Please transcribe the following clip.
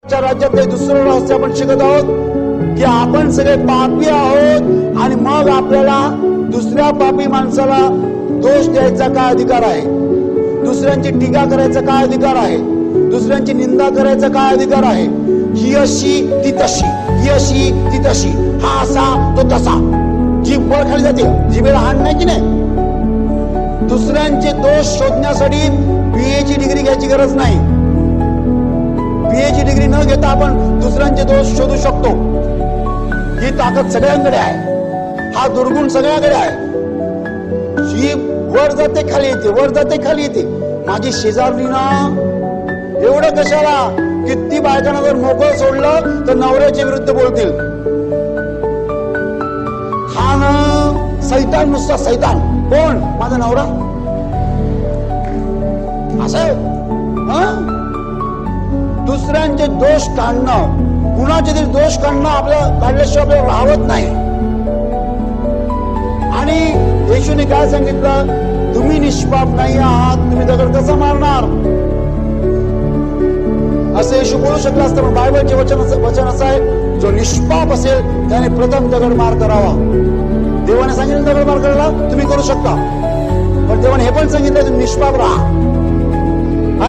राज्यातले दुसरं रहस्य आपण शिकत आहोत की आपण सगळे पापी आहोत आणि मग आपल्याला दुसऱ्या पापी माणसाला दोष द्यायचा काय अधिकार आहे, दुसऱ्यांची टीका करायचा काय अधिकार आहे, दुसऱ्यांची निंदा करायचा काय अधिकार आहे. ही अशी ती तशी, ही अशी ती तशी, हा असा तो तसा. जीभ वर खाली जाते, जिभेला हाण नाही की नाही. दुसऱ्यांचे दोष शोधण्यासाठी बीएची डिग्री घ्यायची गरज नाही. बीएची डिग्री न घेता आपण दुसऱ्यांचे दोष शोधू शकतो. ही ताकद सगळ्यांकडे आहे, हा दुर्गुण सगळ्यांकडे आहे. जीभ वर जाते खाली येते, वर जाते खाली येते. माझी शेजारली ना एवढं कशाला, किती बायकांना जर मोकळं सोडलं तर नवऱ्याच्या विरुद्ध बोलतील. हा ना सैतान, नुसता सैतान. कोण? माझा नवरा. असं दुसऱ्यांचे दोष काढणं, कुणाचे तरी दोष काढणं आपल्या काढल्याशिवाय आपल्याला राहत नाही. आणि येशूने काय सांगितलं? तुम्ही निष्पाप नाही आहात, तुम्ही दगड कसा मारणार? असं येशू बोलू शकला असतं, पण बायबलचे वचन असं आहे, जो निष्पाप असेल त्याने प्रथम दगड मार करावा. देवाने सांगितलं दगड मार करायला तुम्ही करू शकता, पण देवाने हे पण सांगितलं तुम्ही निष्पाप राहा.